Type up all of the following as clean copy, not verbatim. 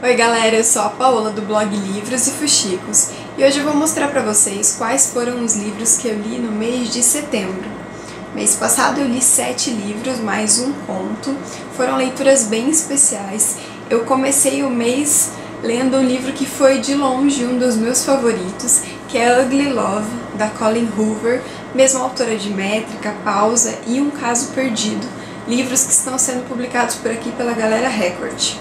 Oi galera, eu sou a Paola do blog Livros e Fuxicos e hoje eu vou mostrar pra vocês quais foram os livros que eu li no mês de setembro. Mês passado eu li 7 livros, mais um conto, foram leituras bem especiais. Eu comecei o mês lendo um livro que foi de longe um dos meus favoritos, que é Ugly Love, da Colleen Hoover, mesma autora de Métrica, Pausa e Um Caso Perdido, livros que estão sendo publicados por aqui pela Galera Record.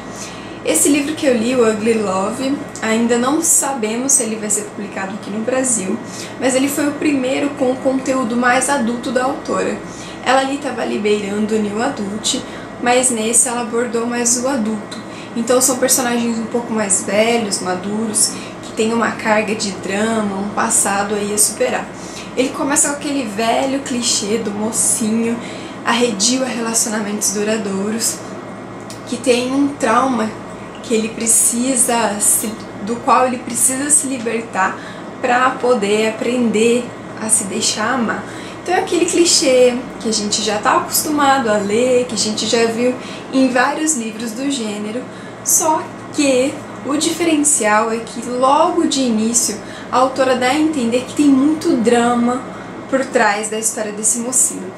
Esse livro que eu li, o Ugly Love, ainda não sabemos se ele vai ser publicado aqui no Brasil, mas ele foi o primeiro com o conteúdo mais adulto da autora. Ela ali estava beirando o new adult, mas nesse ela abordou mais o adulto. Então são personagens um pouco mais velhos, maduros, que têm uma carga de drama, um passado aí a superar. Ele começa com aquele velho clichê do mocinho arredio a relacionamentos duradouros, que tem um trauma que ele precisa, do qual ele precisa se libertar para poder aprender a se deixar amar. Então é aquele clichê que a gente já está acostumado a ler, que a gente já viu em vários livros do gênero, só que o diferencial é que logo de início a autora dá a entender que tem muito drama por trás da história desse mocinho.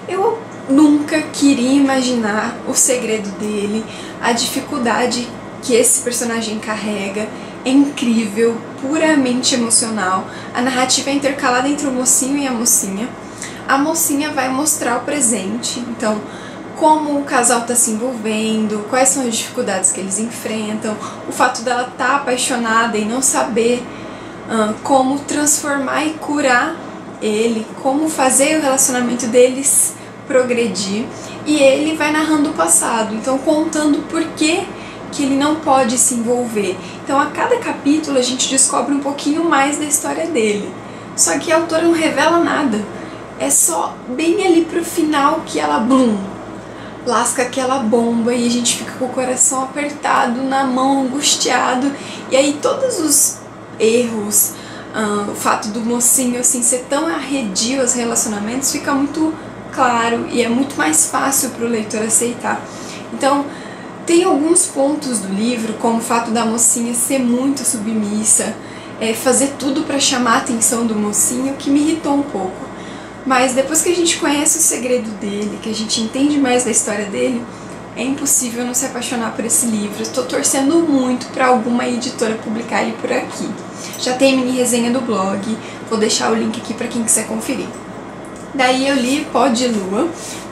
Eu nunca queria imaginar o segredo dele, a dificuldade que esse personagem carrega. É incrível, puramente emocional. A narrativa é intercalada entre o mocinho e a mocinha. A mocinha vai mostrar o presente, então como o casal está se envolvendo, quais são as dificuldades que eles enfrentam, o fato dela estar apaixonada e não saber como transformar e curar ele, como fazer o relacionamento deles progredir, e ele vai narrando o passado, então contando por que ele não pode se envolver. Então a cada capítulo a gente descobre um pouquinho mais da história dele, só que a autora não revela nada, é só bem ali pro final que ela lasca aquela bomba e a gente fica com o coração apertado, na mão, angustiado, e aí todos os erros, o fato do mocinho assim ser tão arredio aos relacionamentos fica muito claro e é muito mais fácil para o leitor aceitar. Então tem alguns pontos do livro, como o fato da mocinha ser muito submissa, fazer tudo para chamar a atenção do mocinho, que me irritou um pouco. Mas depois que a gente conhece o segredo dele, que a gente entende mais da história dele, é impossível não se apaixonar por esse livro. Estou torcendo muito para alguma editora publicar ele por aqui. Já tem mini resenha do blog, vou deixar o link aqui para quem quiser conferir. Daí eu li Pó de Lua,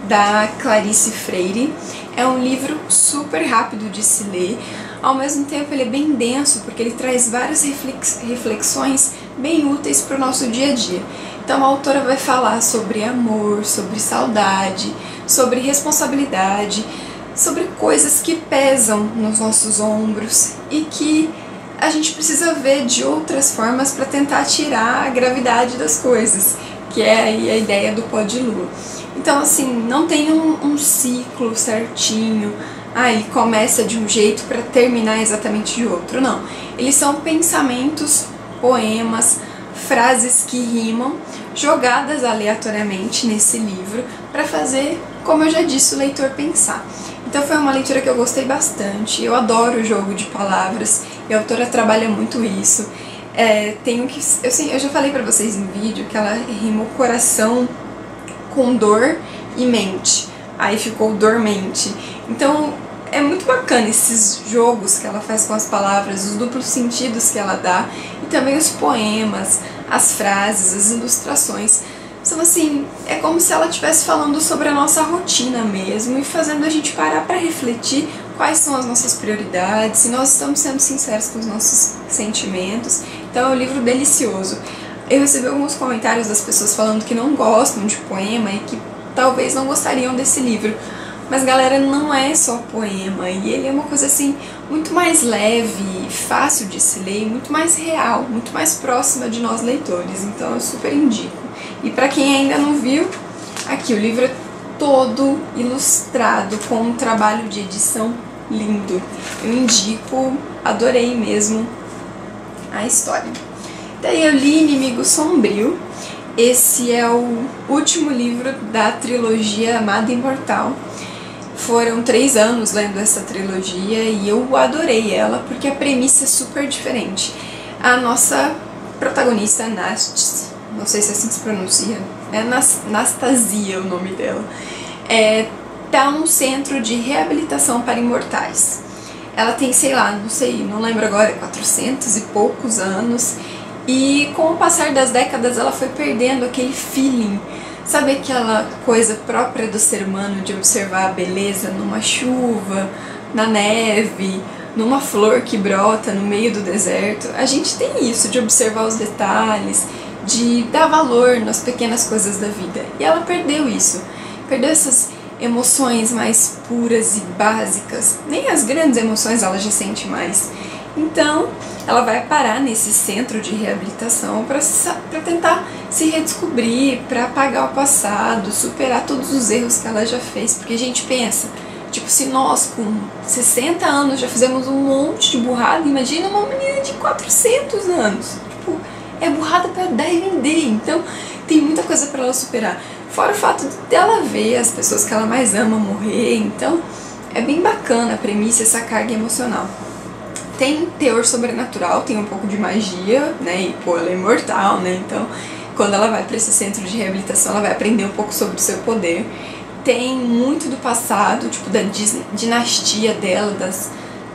da Clarice Freire. É um livro super rápido de se ler, ao mesmo tempo ele é bem denso, porque ele traz várias reflexões bem úteis para o nosso dia a dia. Então a autora vai falar sobre amor, sobre saudade, sobre responsabilidade, sobre coisas que pesam nos nossos ombros e que a gente precisa ver de outras formas para tentar tirar a gravidade das coisas, que é aí a ideia do Pó de Lua. Então assim, não tem um ciclo certinho, ele começa de um jeito para terminar exatamente de outro, não. Eles são pensamentos, poemas, frases que rimam, jogadas aleatoriamente nesse livro, para fazer, como eu já disse, o leitor pensar. Então foi uma leitura que eu gostei bastante, eu adoro o jogo de palavras, e a autora trabalha muito isso. Eu já falei pra vocês em vídeo que ela rimou coração com dor e mente, aí ficou dormente. Então é muito bacana esses jogos que ela faz com as palavras, os duplos sentidos que ela dá, e também os poemas, as frases, as ilustrações. Então assim, é como se ela estivesse falando sobre a nossa rotina mesmo e fazendo a gente parar para refletir quais são as nossas prioridades, se nós estamos sendo sinceros com os nossos sentimentos. Então é um livro delicioso. Eu recebi alguns comentários das pessoas falando que não gostam de poema e que talvez não gostariam desse livro. Mas galera, não é só poema, e ele é uma coisa assim muito mais leve, fácil de se ler, muito mais real, muito mais próxima de nós leitores, então eu super indico. E pra quem ainda não viu, aqui o livro é todo ilustrado com um trabalho de edição lindo. Eu indico, adorei mesmo a história. Daí eu li Inimigo Sombrio. Esse é o último livro da trilogia Amada Imortal. Foram 3 anos lendo essa trilogia e eu adorei ela porque a premissa é super diferente. A nossa protagonista, Nast, não sei se é assim que se pronuncia, é Nastasia o nome dela, tá num centro de reabilitação para imortais. Ela tem, sei lá, não sei, não lembro agora, 400 e poucos anos, e com o passar das décadas ela foi perdendo aquele feeling. Sabe aquela coisa própria do ser humano de observar a beleza numa chuva, na neve, numa flor que brota no meio do deserto? A gente tem isso, de observar os detalhes, de dar valor nas pequenas coisas da vida. E ela perdeu isso, perdeu essas emoções mais puras e básicas. Nem as grandes emoções ela já sente mais. Então, ela vai parar nesse centro de reabilitação para tentar se redescobrir, para apagar o passado, superar todos os erros que ela já fez. Porque a gente pensa, tipo, se nós com 60 anos já fizemos um monte de burrada, imagina uma menina de 400 anos. Tipo, é burrada para dar e vender. Então, tem muita coisa para ela superar. Fora o fato dela ver as pessoas que ela mais ama morrer. Então, é bem bacana a premissa, essa carga emocional. Tem teor sobrenatural, tem um pouco de magia, né, e pô, ela é imortal, né, então quando ela vai para esse centro de reabilitação ela vai aprender um pouco sobre o seu poder. Tem muito do passado, tipo da dinastia dela, das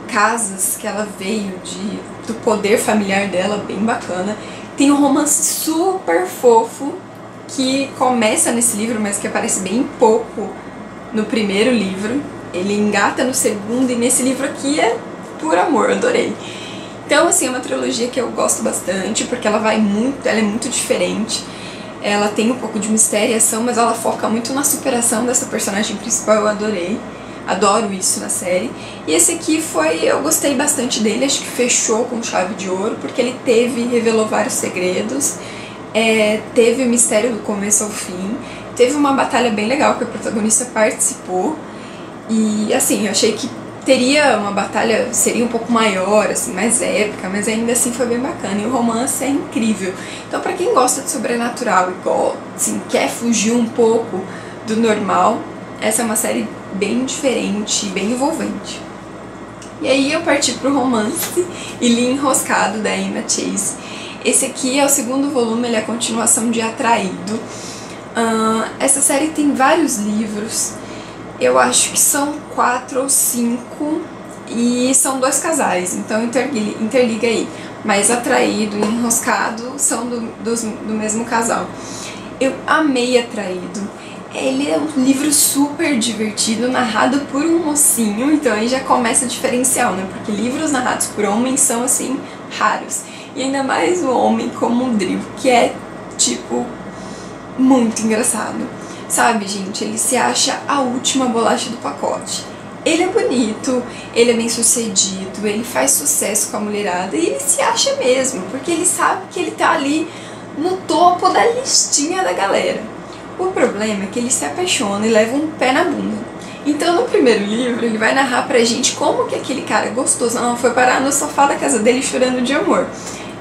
casas que ela veio, do poder familiar dela, bem bacana. Tem um romance super fofo que começa nesse livro, mas que aparece bem pouco no primeiro livro. Ele engata no segundo e nesse livro aqui é por amor, adorei. Então, assim, é uma trilogia que eu gosto bastante, porque ela é muito diferente. Ela tem um pouco de mistério e ação, mas ela foca muito na superação dessa personagem principal, eu adorei. Adoro isso na série. E esse aqui eu gostei bastante dele, acho que fechou com chave de ouro, porque ele revelou vários segredos, teve o mistério do começo ao fim, teve uma batalha bem legal que a protagonista participou, e assim, eu achei que teria uma batalha, seria um pouco maior, assim, mais épica, mas ainda assim foi bem bacana. E o romance é incrível. Então, pra quem gosta de sobrenatural e assim, quer fugir um pouco do normal, essa é uma série bem diferente e bem envolvente. E aí eu parti pro romance e li Enroscado, da Emma Chase. Esse aqui é o segundo volume, ele é a continuação de Atraído. Essa série tem vários livros. Eu acho que são 4 ou 5 e são 2 casais, então interliga aí. Mas Atraído e Enroscado são do mesmo casal. Eu amei Atraído. Ele é um livro super divertido, narrado por um mocinho, então aí já começa a diferencial, né? Porque livros narrados por homens são, assim, raros. E ainda mais o homem como um Drill, que é, tipo, muito engraçado. Sabe, gente, ele se acha a última bolacha do pacote. Ele é bonito, ele é bem sucedido, ele faz sucesso com a mulherada e ele se acha mesmo, porque ele sabe que ele tá ali no topo da listinha da galera. O problema é que ele se apaixona e leva um pé na bunda. Então no primeiro livro ele vai narrar pra gente como que aquele cara gostosão foi parar no sofá da casa dele chorando de amor.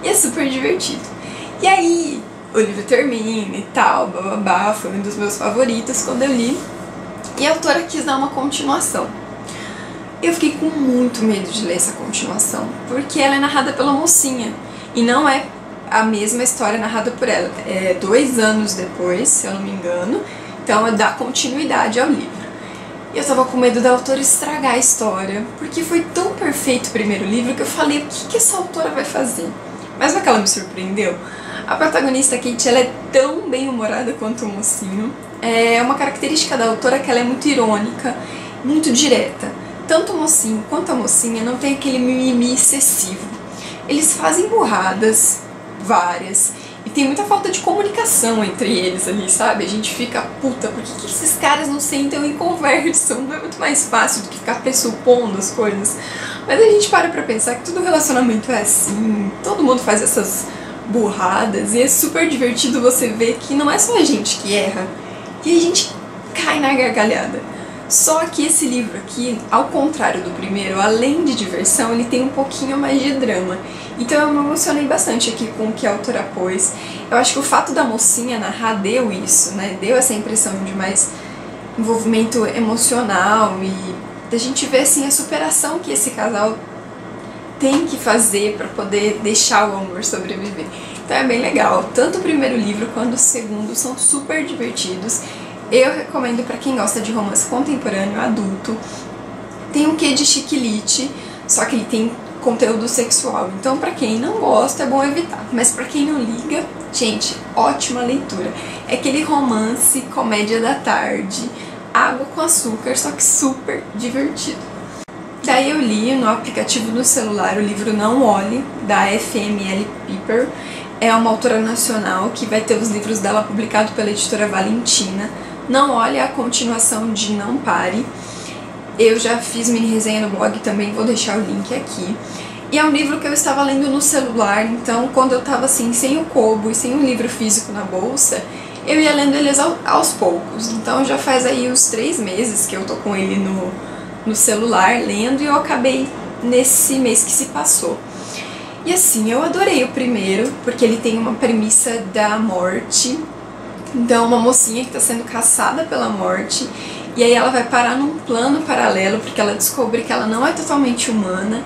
E é super divertido. E aí o livro termina e tal, bababá, foi um dos meus favoritos quando eu li. E a autora quis dar uma continuação. Eu fiquei com muito medo de ler essa continuação, porque ela é narrada pela mocinha, e não é a mesma história narrada por ela. É 2 anos depois, se eu não me engano, então é dar continuidade ao livro. E eu tava com medo da autora estragar a história, porque foi tão perfeito o primeiro livro que eu falei, o que essa autora vai fazer? Mas não é que ela me surpreendeu? A protagonista, Kate, ela é tão bem-humorada quanto o mocinho. É uma característica da autora que ela é muito irônica, muito direta. Tanto o mocinho quanto a mocinha não tem aquele mimimi excessivo. Eles fazem burradas, várias, e tem muita falta de comunicação entre eles ali, sabe? A gente fica, puta, por que esses caras não sentam e conversam? Não é muito mais fácil do que ficar pressupondo as coisas. Mas a gente para pra pensar que todo relacionamento é assim, todo mundo faz essas burradas, e é super divertido você ver que não é só a gente que erra, e a gente cai na gargalhada. Só que esse livro aqui, ao contrário do primeiro, além de diversão, ele tem um pouquinho mais de drama. Então eu me emocionei bastante aqui com o que a autora pôs. Eu acho que o fato da mocinha narrar deu isso, né? Deu essa impressão de mais envolvimento emocional e a gente vê assim a superação que esse casal tem que fazer para poder deixar o amor sobreviver. Então é bem legal. Tanto o primeiro livro quanto o segundo são super divertidos. Eu recomendo para quem gosta de romance contemporâneo, adulto. Tem um quê de chiquilite, só que ele tem conteúdo sexual. Então para quem não gosta é bom evitar. Mas para quem não liga, gente, ótima leitura. É aquele romance, comédia da tarde, água com açúcar, só que super divertido. Daí eu li no aplicativo do celular o livro Não Olhe, da FML Piper. É uma autora nacional que vai ter os livros dela publicados pela editora Valentina. Não Olhe é a continuação de Não Pare. Eu já fiz mini resenha no blog também, vou deixar o link aqui. E é um livro que eu estava lendo no celular, então quando eu tava assim, sem o Kobo e sem um livro físico na bolsa, eu ia lendo eles aos poucos. Então já faz aí uns 3 meses que eu tô com ele no celular lendo e eu acabei nesse mês que se passou. E assim, eu adorei o primeiro, porque ele tem uma premissa da morte. Então uma mocinha que tá sendo caçada pela morte, e aí ela vai parar num plano paralelo, porque ela descobre que ela não é totalmente humana.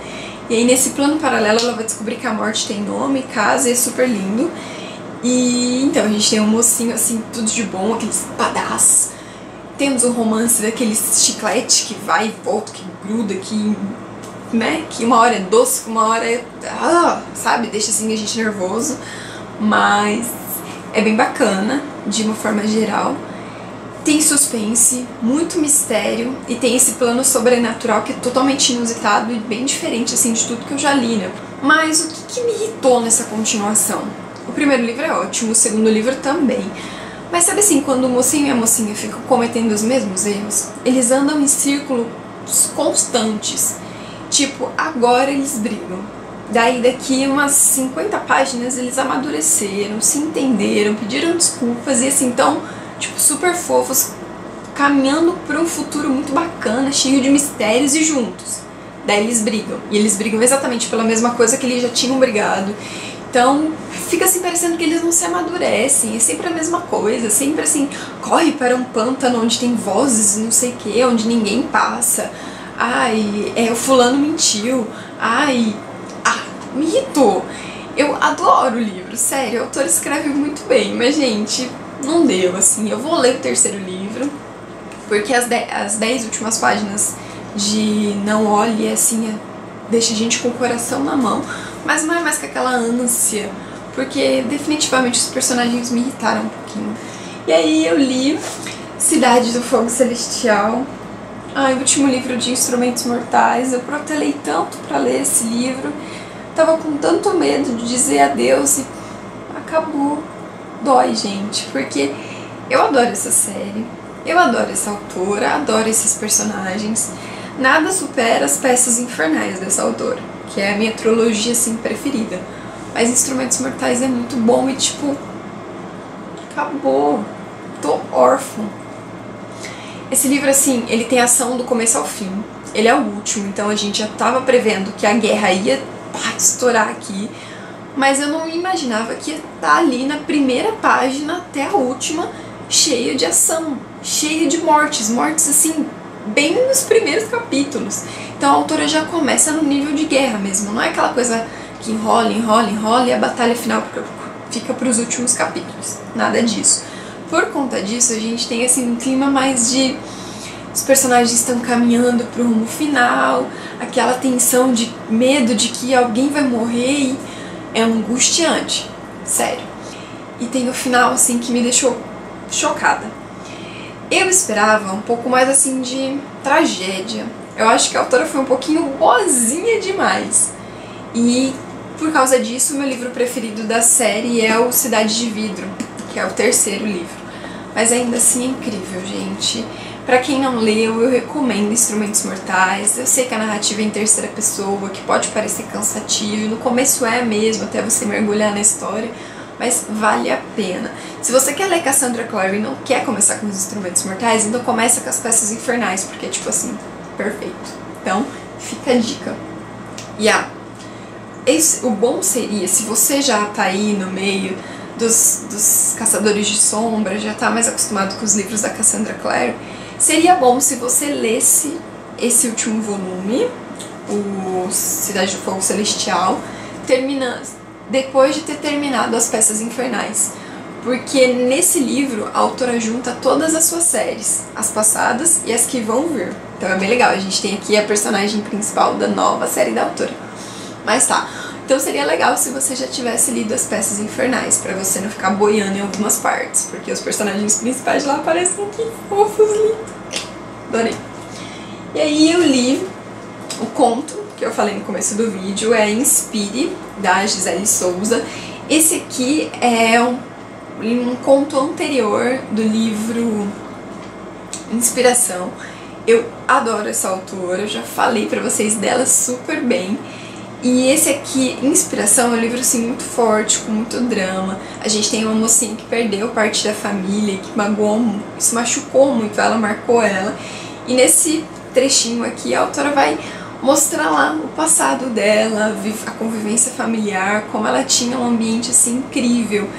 E aí nesse plano paralelo ela vai descobrir que a morte tem nome, casa e é super lindo. E então a gente tem um mocinho assim, tudo de bom, aqueles badass. Temos um romance daqueles chiclete que vai e volta, que gruda, que, né, que uma hora é doce, uma hora é, sabe, deixa assim a gente nervoso. Mas é bem bacana, de uma forma geral. Tem suspense, muito mistério e tem esse plano sobrenatural que é totalmente inusitado e bem diferente assim de tudo que eu já li, né? Mas o que me irritou nessa continuação? O primeiro livro é ótimo, o segundo livro também. Mas sabe assim, quando o mocinho e a mocinha ficam cometendo os mesmos erros, eles andam em círculos constantes. Tipo, agora eles brigam. Daí daqui umas 50 páginas eles amadureceram, se entenderam, pediram desculpas e assim, então, tipo, super fofos, caminhando para um futuro muito bacana, cheio de mistérios e juntos. Daí eles brigam. E eles brigam exatamente pela mesma coisa que eles já tinham brigado. Então, fica assim parecendo que eles não se amadurecem, é sempre a mesma coisa, sempre assim, corre para um pântano onde tem vozes, não sei o que, onde ninguém passa. Ai, o fulano mentiu. Ai, me irritou. Eu adoro o livro, sério, o autor escreve muito bem, mas gente, não deu, assim. Eu vou ler o terceiro livro, porque as 10 últimas páginas de Não Olhe, assim, deixa a gente com o coração na mão. Mas não é mais com aquela ânsia, porque definitivamente os personagens me irritaram um pouquinho. E aí eu li Cidade do Fogo Celestial, o último livro de Instrumentos Mortais. Eu protelei tanto pra ler esse livro, tava com tanto medo de dizer adeus e acabou. Dói, gente, porque eu adoro essa série, eu adoro essa autora, adoro esses personagens. Nada supera as Peças Infernais dessa autora, que é a minha trilogia, assim, preferida. Mas Instrumentos Mortais é muito bom e, tipo, acabou. Tô órfã. Esse livro, assim, ele tem ação do começo ao fim. Ele é o último, então a gente já tava prevendo que a guerra ia estourar aqui. Mas eu não imaginava que ia estar ali na primeira página até a última, cheio de ação, cheio de mortes. Mortes, assim, bem nos primeiros capítulos. Então a autora já começa no nível de guerra mesmo, não é aquela coisa que enrola, enrola, enrola e a batalha final fica para os últimos capítulos. Nada disso. Por conta disso, a gente tem assim um clima mais de os personagens estão caminhando para o rumo final, aquela tensão de medo de que alguém vai morrer e é angustiante, sério. E tem o final assim que me deixou chocada. Eu esperava um pouco mais assim de tragédia. Eu acho que a autora foi um pouquinho boazinha demais. E por causa disso, meu livro preferido da série é o Cidade de Vidro, que é o terceiro livro. Mas ainda assim é incrível, gente. Pra quem não leu, eu recomendo Instrumentos Mortais. Eu sei que a narrativa é em terceira pessoa, que pode parecer cansativo. No começo é mesmo, até você mergulhar na história. Mas vale a pena. Se você quer ler Cassandra Clare e não quer começar com os Instrumentos Mortais, então começa com as Peças Infernais, porque é tipo assim, perfeito. Então, fica a dica. O bom seria, se você já tá aí no meio dos Caçadores de Sombra, já tá mais acostumado com os livros da Cassandra Clare, Seria bom se você lesse esse último volume, o Cidade do Fogo Celestial, depois de ter terminado As Peças Infernais. Porque nesse livro a autora junta todas as suas séries, as passadas e as que vão vir. Então é bem legal, a gente tem aqui a personagem principal da nova série da autora. Mas tá, então seria legal se você já tivesse lido As Peças Infernais, pra você não ficar boiando em algumas partes, porque os personagens principais lá parecem que fofos, lindos. Adorei. E aí eu li o conto que eu falei no começo do vídeo, é Inspire, da Gisele Souza. Esse aqui é um conto anterior do livro Inspiração. Eu adoro essa autora, eu já falei pra vocês dela super bem. E esse aqui, Inspiração, é um livro assim muito forte, com muito drama. A gente tem uma mocinha que perdeu parte da família, que magoou, isso machucou muito ela, marcou ela. E nesse trechinho aqui a autora vai mostrar lá o passado dela, a convivência familiar, como ela tinha um ambiente assim incrível.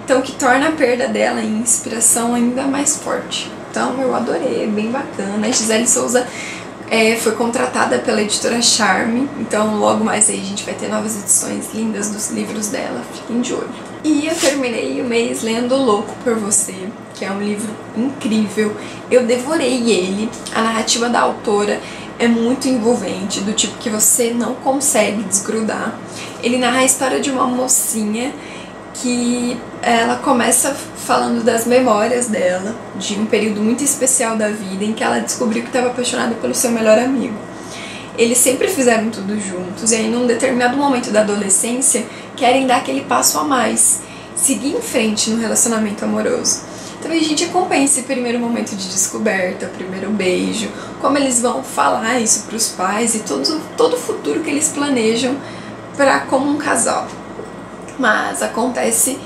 Então, que torna a perda dela em Inspiração ainda mais forte. Então, eu adorei, é bem bacana. A Gisele Souza foi contratada pela editora Charme, então logo mais aí a gente vai ter novas edições lindas dos livros dela, fiquem de olho. E eu terminei o mês lendo Louco por Você, que é um livro incrível. Eu devorei ele, a narrativa da autora é muito envolvente, do tipo que você não consegue desgrudar. Ele narra a história de uma mocinha que ela começa falando das memórias dela, de um período muito especial da vida em que ela descobriu que estava apaixonada pelo seu melhor amigo. Eles sempre fizeram tudo juntos e aí num determinado momento da adolescência querem dar aquele passo a mais, seguir em frente no relacionamento amoroso. Então a gente acompanha esse primeiro momento de descoberta, o primeiro beijo, como eles vão falar isso para os pais e todo o futuro que eles planejam como um casal. Mas acontece,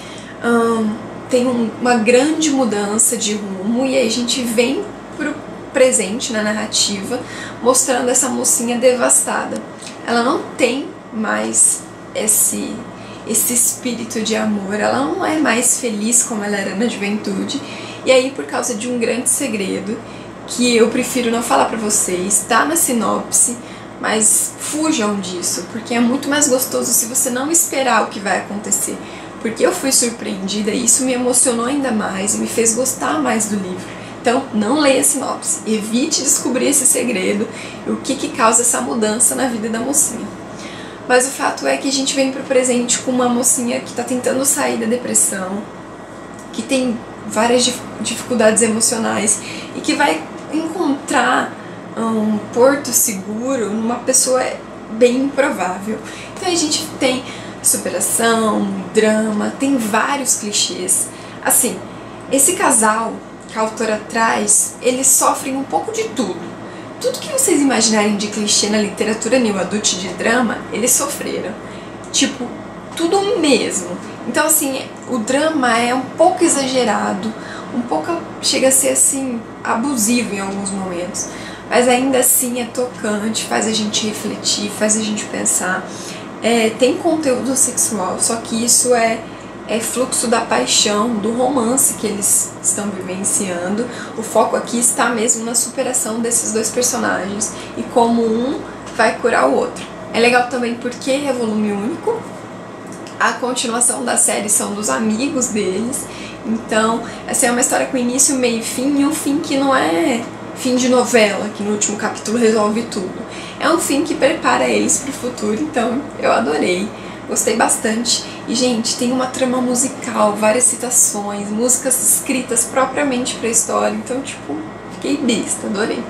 tem uma grande mudança de rumo e aí a gente vem pro presente na narrativa, mostrando essa mocinha devastada. Ela não tem mais esse espírito de amor, ela não é mais feliz como ela era na juventude. E aí, por causa de um grande segredo, que eu prefiro não falar pra vocês, tá na sinopse, mas fujam disso, porque é muito mais gostoso se você não esperar o que vai acontecer. Porque eu fui surpreendida e isso me emocionou ainda mais e me fez gostar mais do livro. Então, não leia a sinopse, evite descobrir esse segredo e o que causa essa mudança na vida da mocinha. Mas o fato é que a gente vem pro presente com uma mocinha que tá tentando sair da depressão, que tem várias dificuldades emocionais e que vai encontrar um porto seguro numa pessoa bem improvável. Então a gente tem superação, drama, tem vários clichês. Assim, esse casal que a autora traz, eles sofrem um pouco de tudo. Tudo que vocês imaginarem de clichê na literatura new adult de drama, eles sofreram. Tipo, tudo mesmo. Então assim, o drama é um pouco exagerado, um pouco chega a ser assim, abusivo em alguns momentos. Mas ainda assim é tocante, faz a gente refletir, faz a gente pensar. Tem conteúdo sexual, só que isso é fluxo da paixão, do romance que eles estão vivenciando. O foco aqui está mesmo na superação desses dois personagens e como um vai curar o outro. É legal também porque é volume único, a continuação da série são dos amigos deles, então essa é uma história com início, meio e fim, e um fim que não é fim de novela, que no último capítulo resolve tudo. É um fim que prepara eles para o futuro, então eu adorei, gostei bastante. E, gente, tem uma trama musical, várias citações, músicas escritas propriamente para a história, então, tipo, fiquei besta, adorei.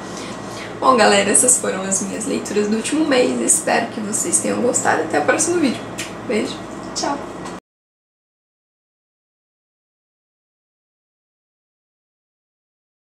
Bom, galera, essas foram as minhas leituras do último mês, espero que vocês tenham gostado. Até o próximo vídeo. Beijo, tchau!